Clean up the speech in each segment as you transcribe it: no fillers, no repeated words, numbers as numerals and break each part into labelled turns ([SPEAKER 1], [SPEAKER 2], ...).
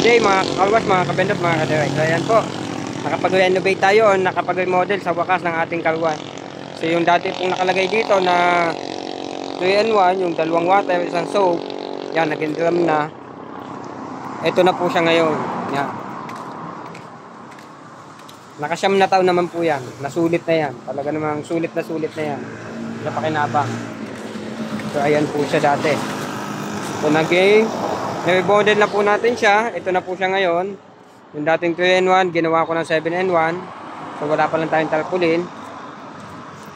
[SPEAKER 1] day mga kakalwas, mga kabendot, mga kadirect. So ayan po, nakapag-renovate tayo, nakapag-remodel sa wakas ng ating kalwas. So yung dati pong nakalagay dito na 3-in-1, yung dalawang water, isang soap, yan, naging drum na. Ito na po siya ngayon. Yan. Nakasyam na taon naman po yan. Nasulit na yan. Talaga namang sulit na yan. Napakinabang. So ayan po siya dati. So naging remodel na po natin siya. Ito na po siya ngayon. Yung dating 3-in-1, ginawa ko ng 7-in-1. So wala pa lang tayong tarpaulin.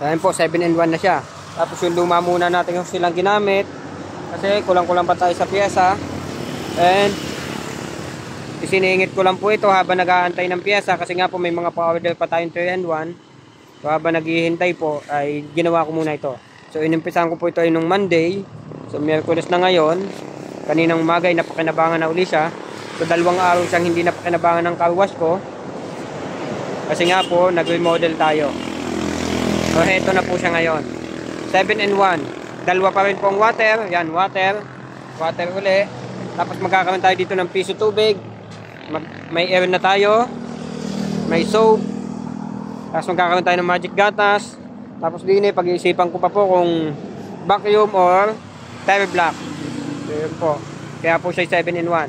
[SPEAKER 1] Ayan po, 7-in-1 na siya. Tapos yung luma muna natin yung silang ginamit. Kasi kulang-kulang pa tayo sa pyesa. And isiningit ko lang po ito habang nag-aantay ng pyesa. Kasi nga po may mga pa-order pa tayong 3-in-1. So habang naghihintay po ay ginawa ko muna ito. So inimpisahan ko po ito ay nung Monday. So Miyerkules na ngayon. Kaninang umaga ay napakinabangan na uli siya. So 2 araw siyang hindi napakinabangan ng car wash ko. Kasi nga po nag-remodel tayo. So heto na po siya ngayon. 7-in-1. Dalawa pa rin pong water. Yan, water. Water uli. Tapos magkakaroon tayo dito ng piso tubig. May air na tayo. May soap. Tapos magkakaroon tayo ng magic gatas. Tapos din pag-iisipan ko pa po kung vacuum or tire block. So yun po. Kaya po siya 7-in-1.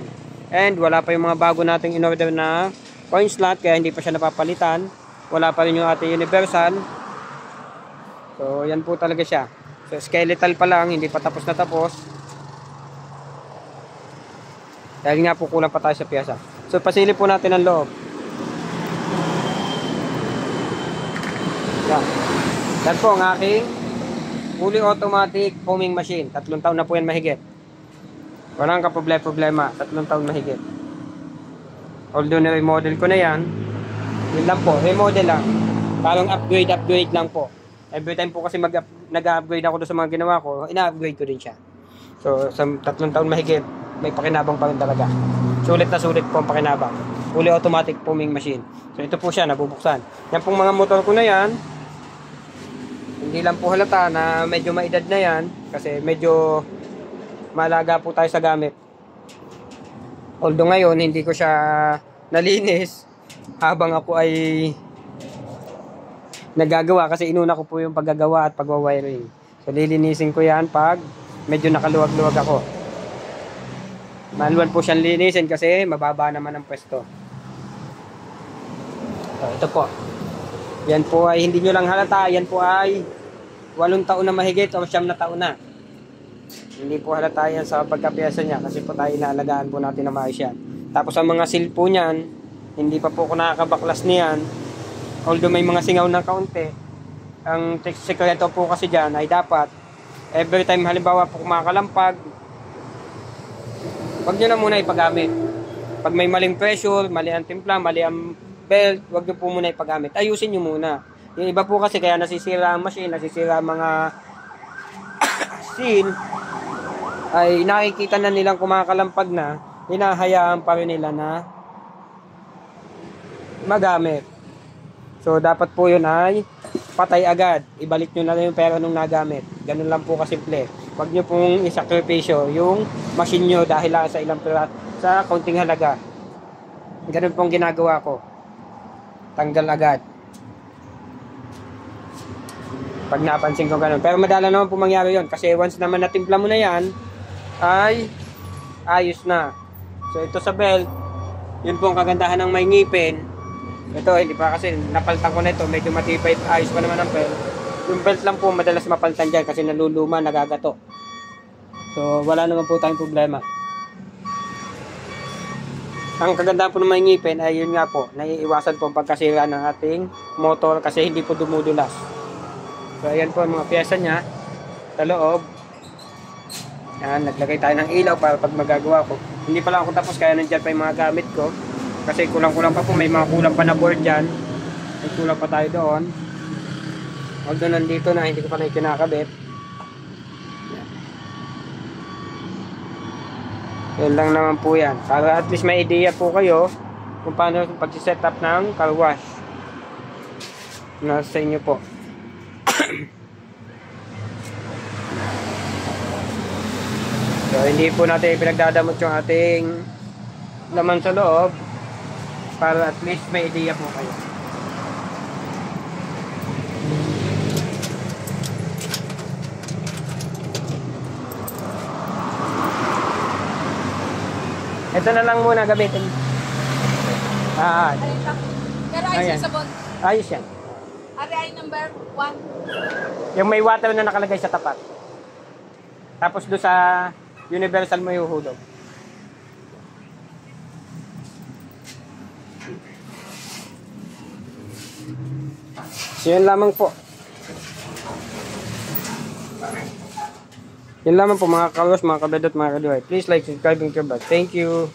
[SPEAKER 1] And wala pa yung mga bago nating in-order na coin slot. Kaya hindi pa siya napapalitan. Wala pa rin yung ating universal. So yan po talaga siya. So skeletal pa lang. Hindi pa tapos na tapos. Dahil nga po kulang pa tayo sa pyesa. So pasilip po natin ang loob. Yan. Yan po ang aking fully automatic foaming machine. 3 taon na po yan mahigit. Walang kaproblema. 3 taon mahigit. Although na-remodel ko na yan. Yun lang po. Remodel lang. Parang upgrade lang po. Every time po kasi nag-upgrade ako doon sa mga ginawa ko, ina-upgrade ko din siya. So sa 3 taon mahigit, may pakinabang pa rin talaga. Sulit na sulit po ang pakinabang. Fully automatic foaming machine. So ito po siya, nabubuksan. Yan pong mga motor ko na yan. Hindi lang po halata na medyo maedad na yan. Kasi medyo malaga po tayo sa gamit. Although ngayon, hindi ko siya nalinis habang ako ay nagagawa. Kasi inuna ko po yung paggagawa at pagwawiring. So lilinisin ko yan pag medyo nakaluwag-luwag ako. Manual po siyang linisin kasi mababa naman ang pwesto. So, ito po. Yan po ay hindi nyo lang halata. Yan po ay 8 taon na mahigit o 9 na taon na. Hindi po halata yan sa pagkapiyesa niya kasi po tayo inaalagaan po natin na maayos yan. Tapos ang mga seal po niyan, hindi pa po ako nakakabaklas niyan. Although may mga singaw ng kaunti. Ang sekreto po kasi dyan ay dapat every time halimbawa po kumakalampag, huwag nyo na muna ipagamit. Pag may maling pressure, mali ang timpla, mali ang belt, huwag nyo po muna ipagamit. Ayusin nyo muna. Yung iba po kasi kaya nasisira ang machine, nasisira ang mga seal, ay nakikita na nilang kumakalampag na, hinahayaan pa rin nila na magamit. So dapat po yun ay patay agad. Ibalik nyo na lang yung pera nung nagamit. Ganun lang po kasimple. Huwag nyo pong isakripisyo yung machine nyo dahil lang sa ilang pera, sa kaunting halaga. Ganun pong ginagawa ko. Tanggal agad. Pag napansin ko ganun. Pero madala naman po mangyari yun. Kasi once naman natimpla mo na yan, ay ayos na. So ito sa belt, yun po ang kagandahan ng may ngipin. Ito, hindi pa kasi napalitan ko na ito. Medyo matibay, ayos pa naman ang belt. Yung belt lang po madalas mapalitan dyan kasi naluluma, nagagato. So wala naman po tayong problema. Ang kagandahan po ng may ngipin ay yun nga po, naiiwasan po ang pagkasira ng ating motor kasi hindi po dumudulas. So ayan po ang mga pyesa niya sa loob. Yan, naglagay tayo ng ilaw para pag magagawa ko. Hindi pa lang ako tapos kaya nandiyan pa yung mga gamit ko. Kasi kulang-kulang pa po, may mga kulang pa na board dyan. May kulang pa tayo doon. Although nandito na, hindi ko pa na kinakabit. Yan lang naman po yan. Para at least may idea po kayo kung paano pag-set up ng car wash. Nasa inyo po. So hindi po natin pinagdadamot yung ating laman sa loob para at least may idea po kayo. Ito na lang muna gamitin.
[SPEAKER 2] Pero ay
[SPEAKER 1] Ayan.
[SPEAKER 2] sabon.
[SPEAKER 1] Ayos yan.
[SPEAKER 2] Ari number 1.
[SPEAKER 1] Yung may water na nakalagay sa tapat. Tapos doon sa universal mo ihuhulog. So yun lamang po. Yun lamang po mga kalos, mga kabedot, mga kaduhay. Please like, subscribe, and share. Thank you.